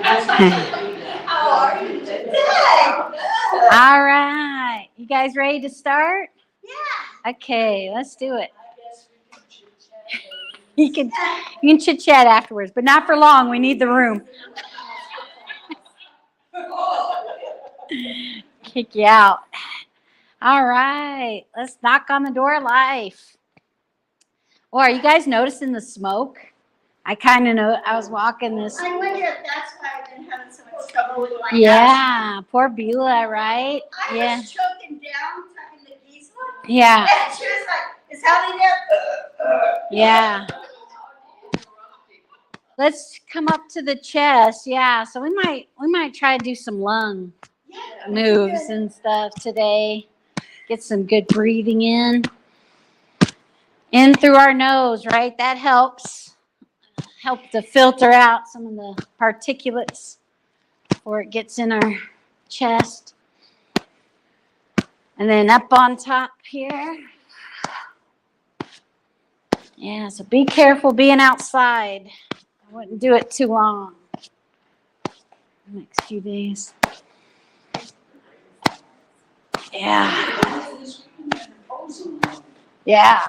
How are you today? All right. You guys ready to start? Yeah. Okay, let's do it. You can chit chat afterwards, but not for long. We need the room. Kick you out. All right. Let's knock on the door of life. Or are you guys noticing the smoke? I kind of know. I was walking this. I wonder if that's why I've been having so much trouble with my Yeah, poor Beulah, right? I was choking down, talking to Gisela. Yeah. And she was like, is Hallie there? Yeah. Let's come up to the chest. Yeah. So we might try to do some lung moves and stuff today. Get some good breathing in through our nose, right? That helps to filter out some of the particulates before it gets in our chest. And then up on top here. Yeah, so be careful being outside. I wouldn't do it too long. Next few days. Yeah. Yeah.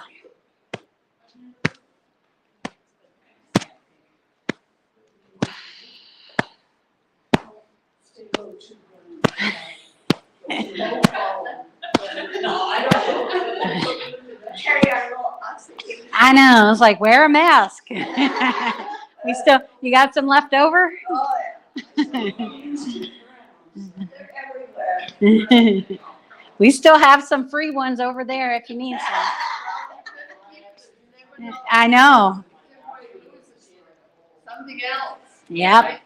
Carry our little oxygen. I know. It's like, wear a mask. You got some left over? Oh, yeah. They're everywhere. We still have some free ones over there if you need some. I know. Something else. Yep.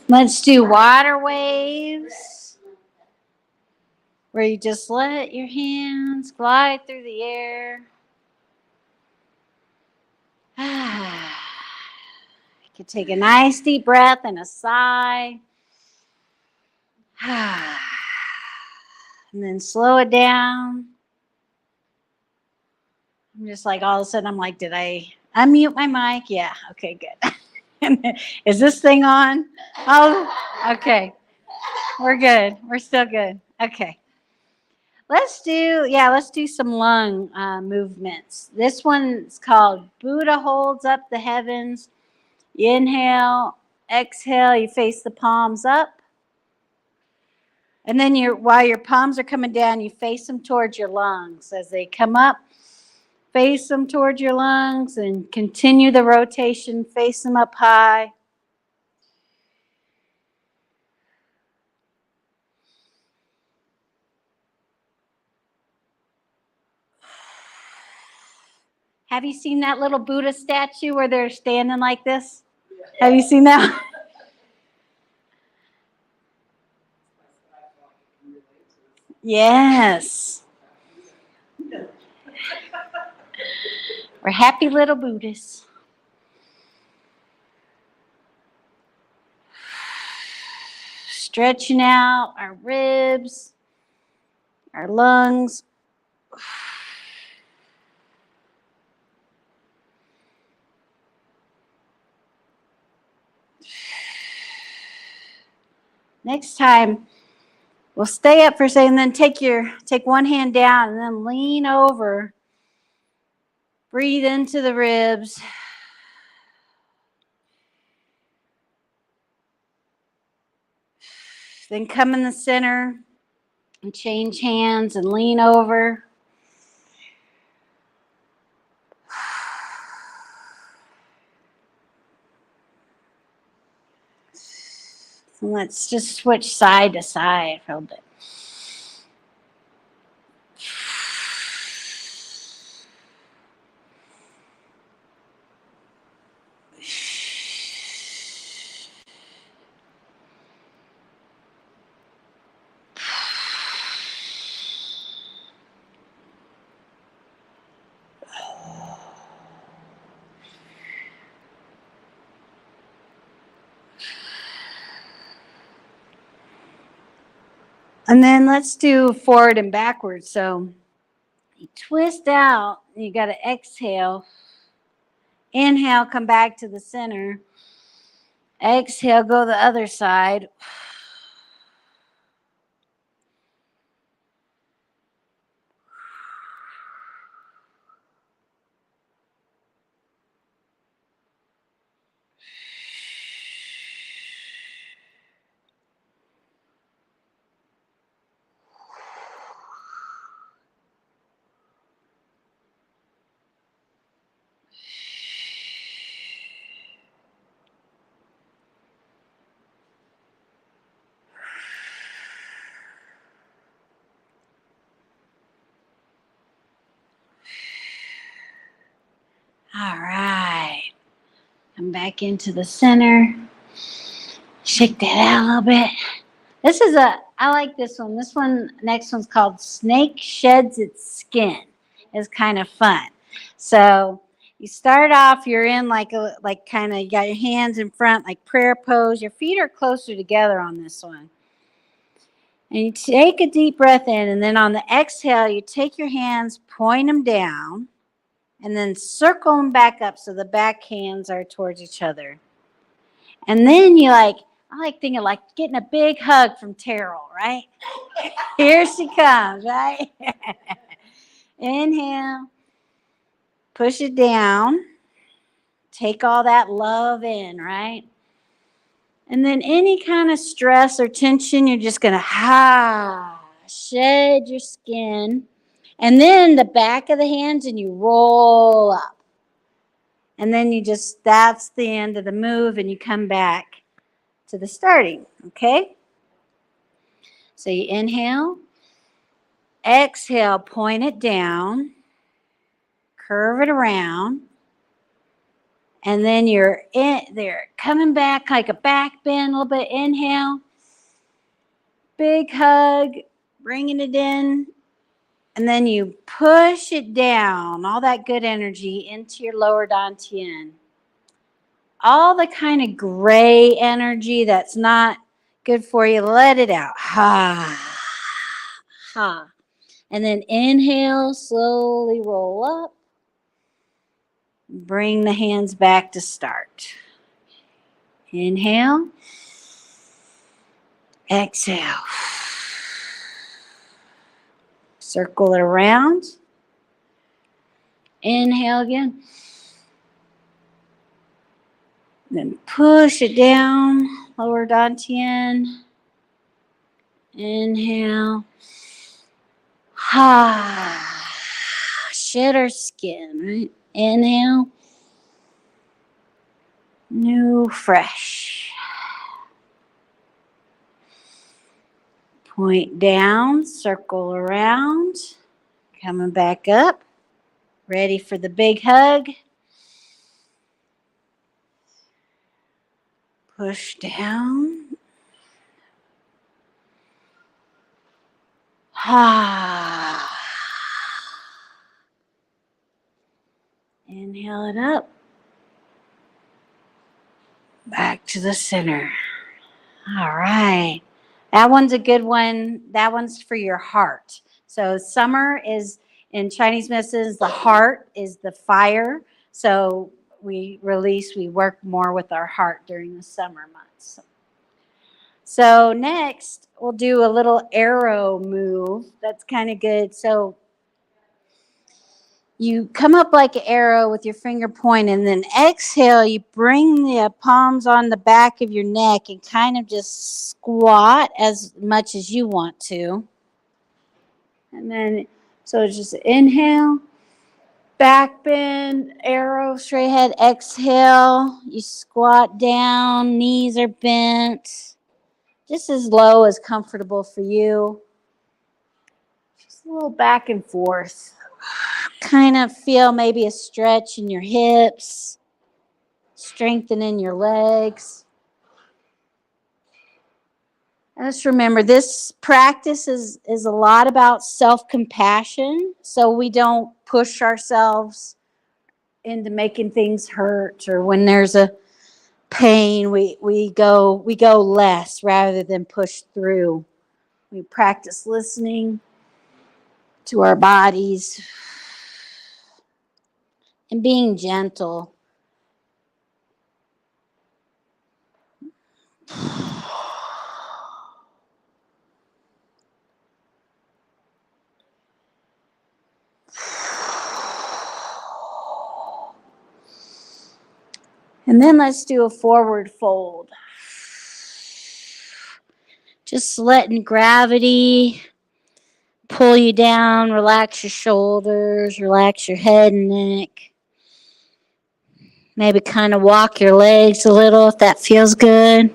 Let's do water waves, where you just let your hands glide through the air. You can take a nice deep breath and a sigh. And then slow it down. I'm just like, all of a sudden, I'm like, did I unmute my mic? Yeah. Okay, good. Is this thing on? Oh, okay. We're good. We're still good. Okay. Let's do some lung movements. This one's called Buddha holds up the heavens. You inhale, exhale, you face the palms up. And then while your palms are coming down, you face them towards your lungs. As they come up, face them towards your lungs and continue the rotation, face them up high. Have you seen that little Buddha statue where they're standing like this? Have you seen that? Yes. We're happy little Buddhists. Stretching out our ribs, our lungs. Next time, we'll stay up for a second, and then take one hand down and then lean over. Breathe into the ribs. Then come in the center and change hands and lean over. And let's just switch side to side for a little bit. And then let's do forward and backwards. So you twist out, you got to exhale. Inhale, come back to the center. Exhale, go the other side. All right. Come back into the center. Shake that out a little bit. I like this one. This one, next one's called Snake Sheds Its Skin. It's kind of fun. So you start off, you're in like kind of, you got your hands in front, like prayer pose. Your feet are closer together on this one. And you take a deep breath in, and then on the exhale, you take your hands, point them down, and then circle them back up so the back hands are towards each other. And then I like thinking like getting a big hug from Terrell, right? Here she comes, right? Inhale, push it down, take all that love in, right? And then any kind of stress or tension, you're just going to shed your skin. And then the back of the hands, and you roll up. And then that's the end of the move, and you come back to the starting, okay? So you inhale, exhale, point it down, curve it around, and then you're coming back like a back bend a little bit. Inhale, big hug, bringing it in, and then you push it down, all that good energy into your lower dantian. All the kind of gray energy that's not good for you, let it out. Ha, ha. And then inhale, slowly roll up. Bring the hands back to start. Inhale. Exhale. Circle it around. Inhale again. Then push it down, lower dantian. Inhale. Shed our skin, right? Inhale. New, fresh. Point down, circle around. Coming back up. Ready for the big hug. Push down. Inhale it up. Back to the center. All right. That one's a good one. That one's for your heart. So summer is, in Chinese medicine, the heart is the fire. So we work more with our heart during the summer months. So next, we'll do a little arrow move. That's kind of good. So you come up like an arrow with your finger point, and then exhale, you bring the palms on the back of your neck and kind of just squat as much as you want to. And then, so just inhale, back bend, arrow, straight ahead, exhale, you squat down, knees are bent, just as low as comfortable for you. Just a little back and forth. Kind of feel maybe a stretch in your hips, strengthening your legs. And just remember, this practice is a lot about self-compassion, so we don't push ourselves into making things hurt, or when there's a pain, we go less rather than push through. We practice listening to our bodies and being gentle And then let's do a forward fold. Just letting gravity pull you down, relax your shoulders, relax your head and neck. Maybe kind of walk your legs a little if that feels good.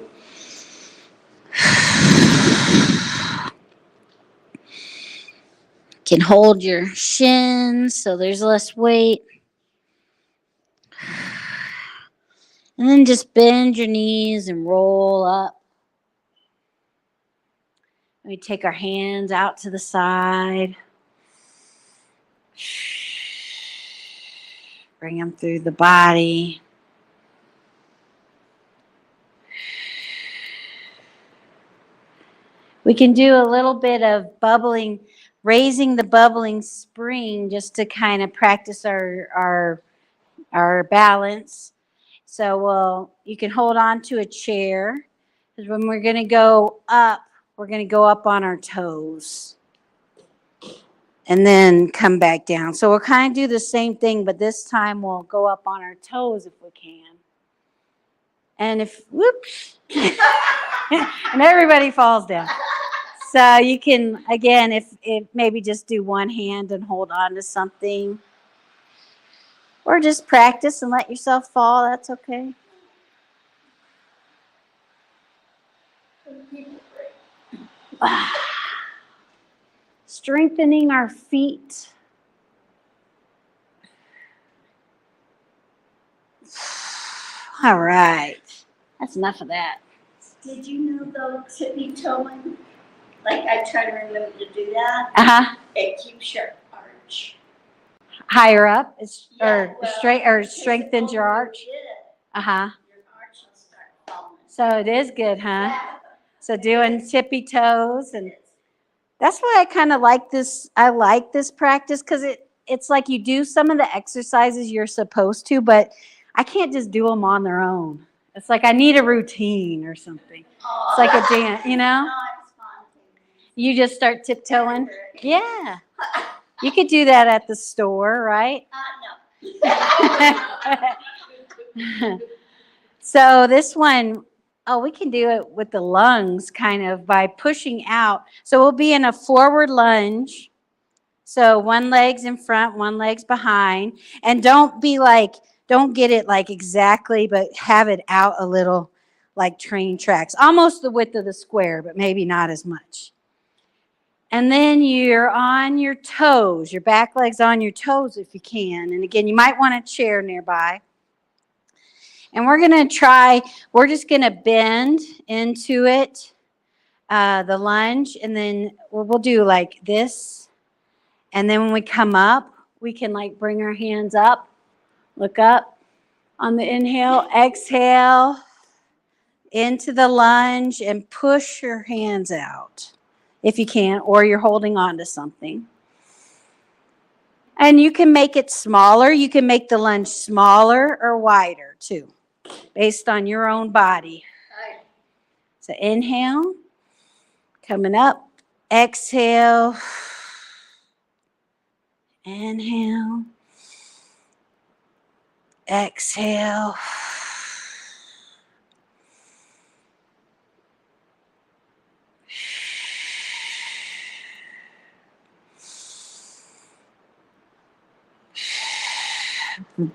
You can hold your shins so there's less weight. And then just bend your knees and roll up. We take our hands out to the side. Bring them through the body. We can do a little bit of bubbling, raising the bubbling spring just to kind of practice our balance. So you can hold on to a chair because when we're going to go up, we're going to go up on our toes and then come back down. So we'll kind of do the same thing, but this time we'll go up on our toes if we can. And whoops, and everybody falls down. So you can, again, if maybe just do one hand and hold on to something. Or just practice and let yourself fall. That's okay. Strengthening our feet. All right. That's enough of that. Did you know though, tippy toeing? Like I try to remember to do that. Uh-huh. It keeps your arch. Higher up, Yeah, strengthens your arch. Uh-huh. Your arch will start falling. So it is good, huh? Yeah. So doing tippy toes, and that's why I kind of like this. I like this practice because it's like you do some of the exercises you're supposed to, but I can't just do them on their own. It's like I need a routine or something. It's like a dance, you know? No, it's fun. You just start tiptoeing. Yeah. You could do that at the store, right? No. So this one, oh, we can do it with the lungs kind of by pushing out. So we'll be in a forward lunge. So one leg's in front, one leg's behind. And don't get it like exactly, but have it out a little like train tracks. Almost the width of the square, but maybe not as much. And then you're on your toes, your back leg's on your toes if you can. And again, you might want a chair nearby. And we're just going to bend into it, the lunge, and then we'll do like this. And then when we come up, we can like bring our hands up, look up on the inhale, exhale into the lunge and push your hands out if you can, or you're holding on to something. And you can make it smaller. You can make the lunge smaller or wider too, based on your own body. So inhale, coming up, exhale, inhale, exhale.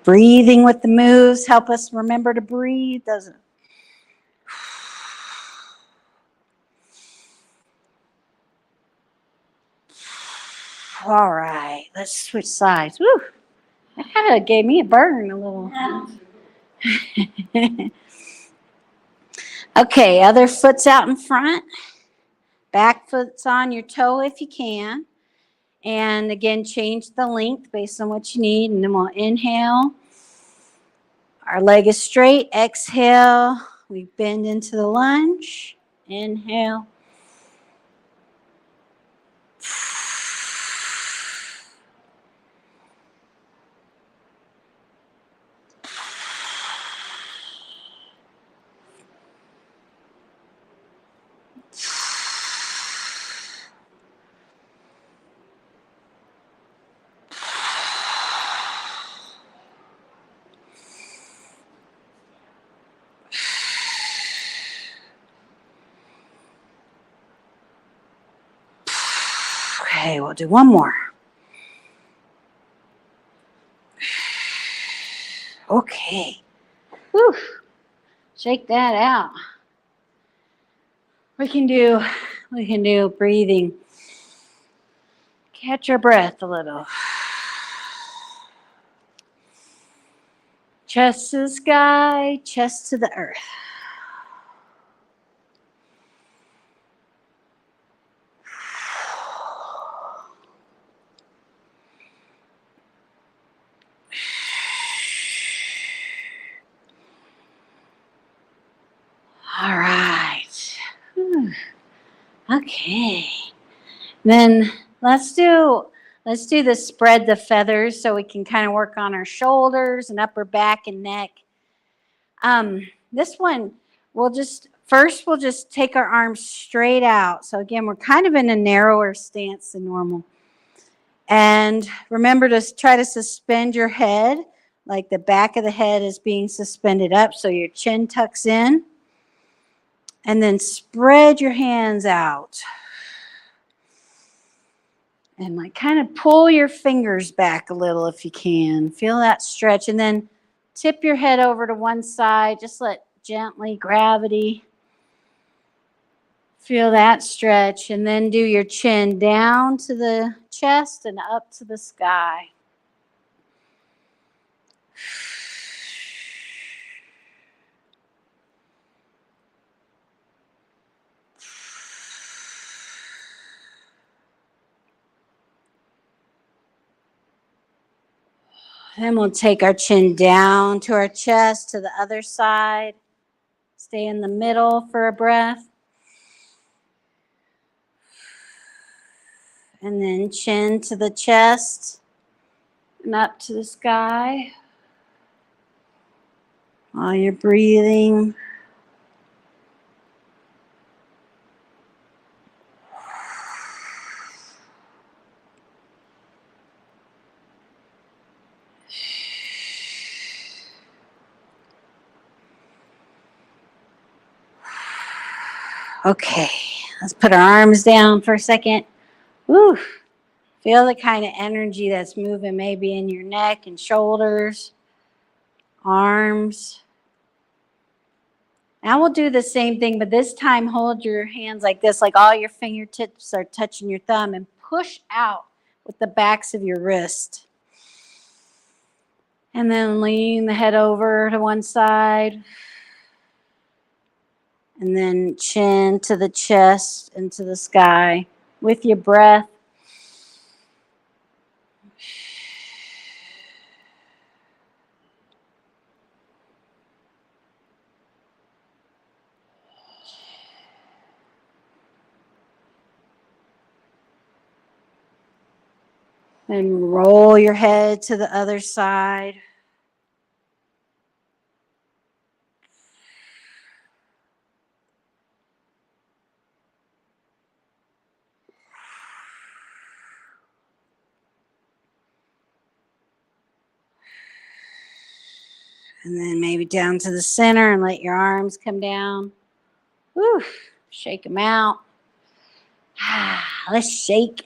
Breathing with the moves help us remember to breathe, doesn't it? All right, let's switch sides. Woo! That kind of gave me a burn a little. Okay, other foot's out in front. Back foot's on your toe if you can. And again, change the length based on what you need. And then we'll inhale. Our leg is straight. Exhale. We bend into the lunge. Inhale. Okay, we'll do one more. Okay. Whew. Shake that out. We can do breathing. Catch our breath a little. Chest to the sky, chest to the earth. All right. Okay. Then let's do the spread the feathers so we can kind of work on our shoulders and upper back and neck. This one we'll just take our arms straight out. So again, we're kind of in a narrower stance than normal. And remember to try to suspend your head, like the back of the head is being suspended up so your chin tucks in. And then spread your hands out. And like kind of pull your fingers back a little if you can. Feel that stretch. And then tip your head over to one side. Just let gently gravity. Feel that stretch. And then do your chin down to the chest and up to the sky. Then we'll take our chin down to our chest to the other side. Stay in the middle for a breath. And then chin to the chest and up to the sky. While you're breathing. Okay, let's put our arms down for a second. Woo. Feel the kind of energy that's moving maybe in your neck and shoulders, arms. Now we'll do the same thing, but this time hold your hands like this, like all your fingertips are touching your thumb, and push out with the backs of your wrist. And then lean the head over to one side. And then chin to the chest and to the sky with your breath. And roll your head to the other side. And then maybe down to the center and let your arms come down. Woo, shake them out. Let's shake.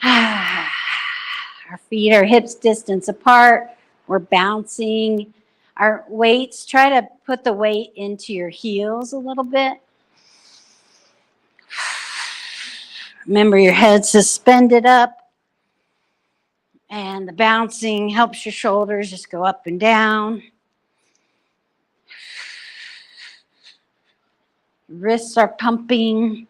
Our feet are hips distance apart. We're bouncing. Our weights, try to put the weight into your heels a little bit. Remember your head suspended up. And the bouncing helps your shoulders just go up and down. Wrists are pumping.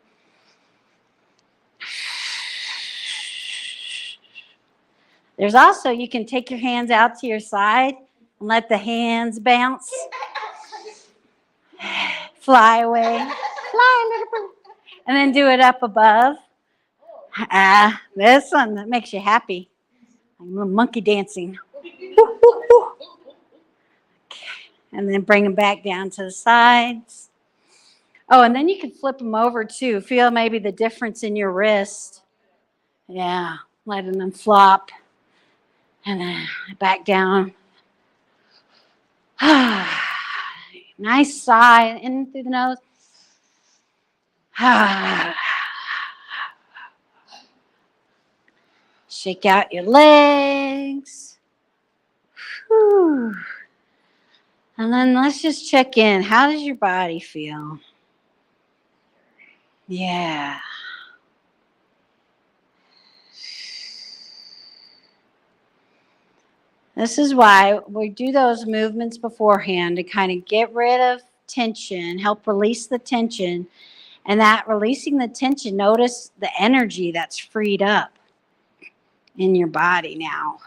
There's also, you can take your hands out to your side and let the hands bounce. Fly away. Fly, little bird. And then do it up above. This one that makes you happy. I'm a little monkey dancing. And then bring them back down to the sides. Oh, and then you can flip them over too. Feel maybe the difference in your wrist. Yeah, letting them flop. And then back down. Nice sigh in through the nose. Shake out your legs. Whew. And then let's just check in. How does your body feel? Yeah. This is why we do those movements beforehand to kind of get rid of tension, help release the tension. And that releasing the tension, notice the energy that's freed up in your body now,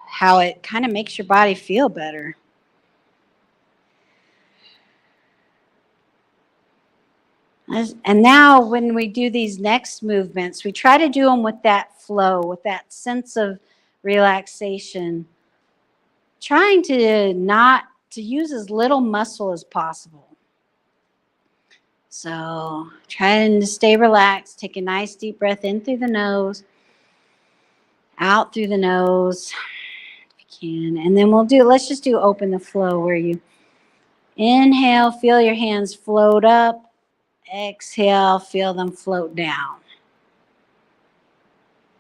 how it kind of makes your body feel better. And now when we do these next movements, we try to do them with that flow, with that sense of relaxation, trying to not to use as little muscle as possible. So trying to stay relaxed, take a nice deep breath in through the nose, out through the nose, if you can. And then let's just do open the flow where you inhale, feel your hands float up. Exhale, feel them float down.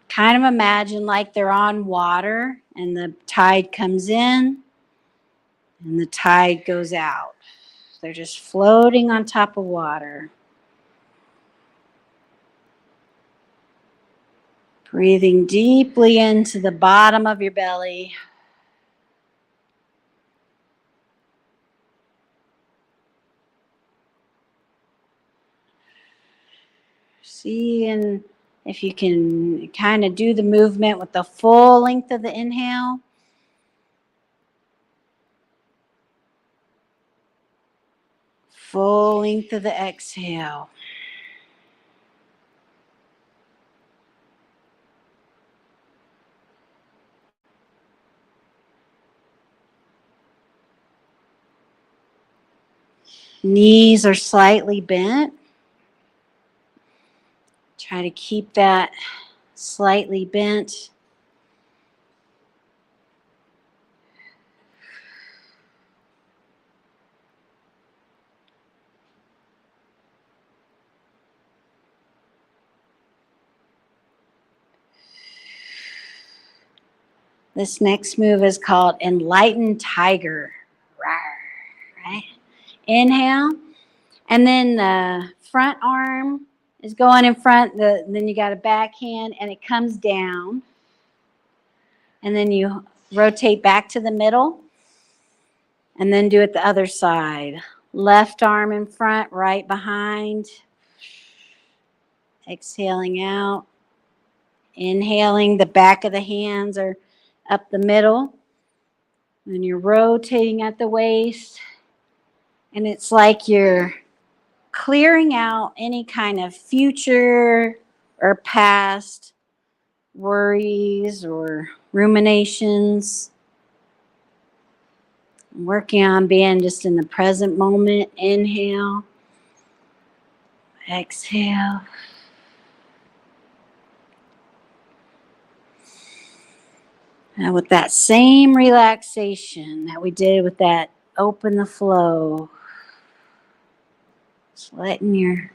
Kind of imagine like they're on water and the tide comes in and the tide goes out. They're just floating on top of water. Breathing deeply into the bottom of your belly. See, and if you can kind of do the movement with the full length of the inhale. Full length of the exhale. Knees are slightly bent. Try to keep that slightly bent. This next move is called Enlightened Tiger. Right? Inhale. And then the front arm is going in front. Then you got a backhand and it comes down. And then you rotate back to the middle. And then do it the other side. Left arm in front, right behind. Exhaling out. Inhaling, the back of the hands are up the middle. And you're rotating at the waist. And it's like you're clearing out any kind of future or past worries or ruminations. Working on being just in the present moment. Inhale. Exhale. And with that same relaxation that we did with that open the flow, just letting your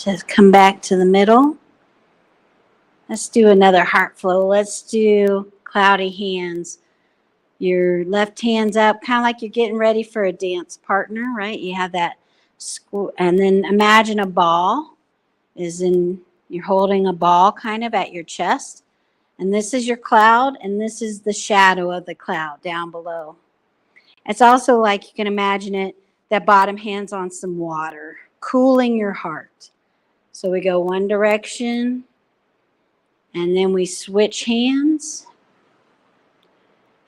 just come back to the middle. Let's do another heart flow. Let's do cloudy hands. Your left hand's up, kind of like you're getting ready for a dance partner, right? You have that, and then imagine a ball you're holding a ball kind of at your chest. And this is your cloud, and this is the shadow of the cloud down below. It's also like you can imagine it, that bottom hand's on some water, cooling your heart. So we go one direction, And then we switch hands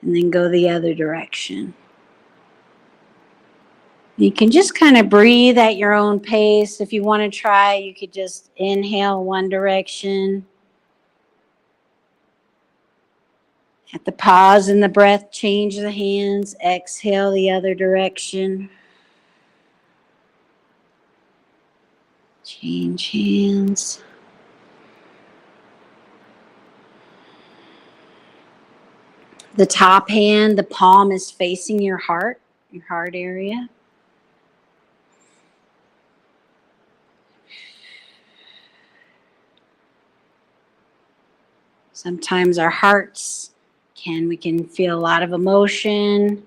and then go the other direction. You can just kind of breathe at your own pace. If you want to try, you could just inhale one direction. At the pause in the breath, change the hands, exhale the other direction. Change hands. The top hand, the palm is facing your heart area. Sometimes our hearts we can feel a lot of emotion.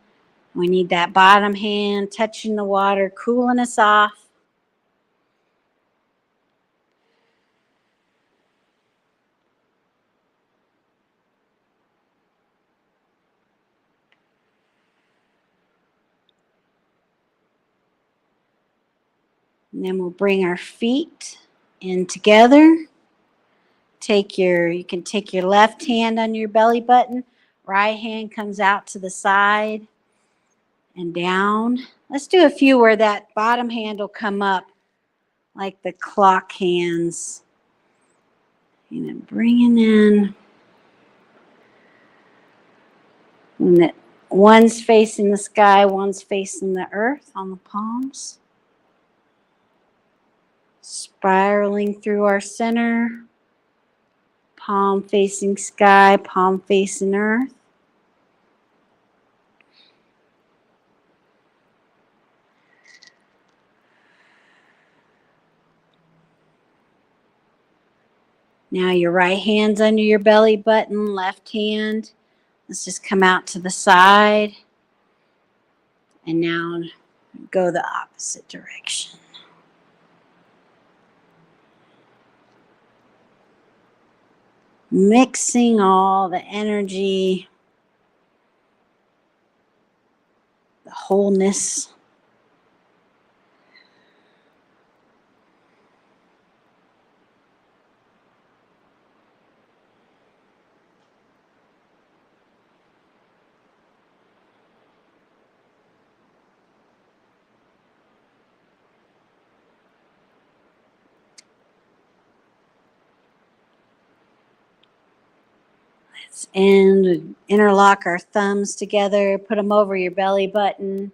We need that bottom hand touching the water, cooling us off. And then we'll bring our feet in together. You can take your left hand on your belly button. Right hand comes out to the side and down. Let's do a few where that bottom hand will come up like the clock hands. You know, bringing in. And that one's facing the sky, one's facing the earth on the palms. Spiraling through our center. Palm facing sky, palm facing earth. Now your right hand's under your belly button, left hand. Let's just come out to the side. And now go the opposite direction. Mixing all the energy, the wholeness. And interlock our thumbs together, put them over your belly button,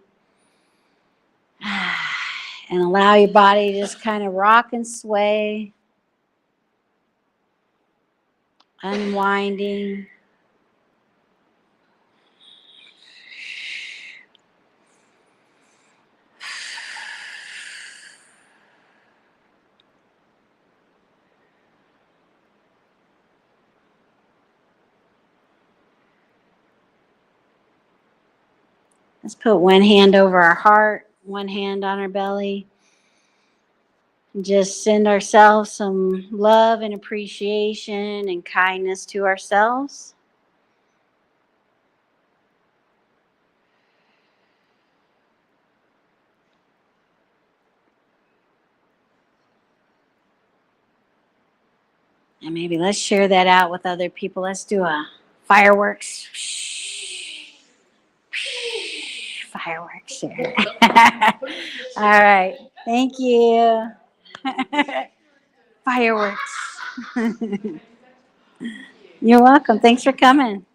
and allow your body to just kind of rock and sway, unwinding. Let's put one hand over our heart, one hand on our belly. And just send ourselves some love and appreciation and kindness to ourselves. And maybe let's share that out with other people. Let's do a fireworks. Fireworks here. All right. Thank you. Fireworks. You're welcome. Thanks for coming.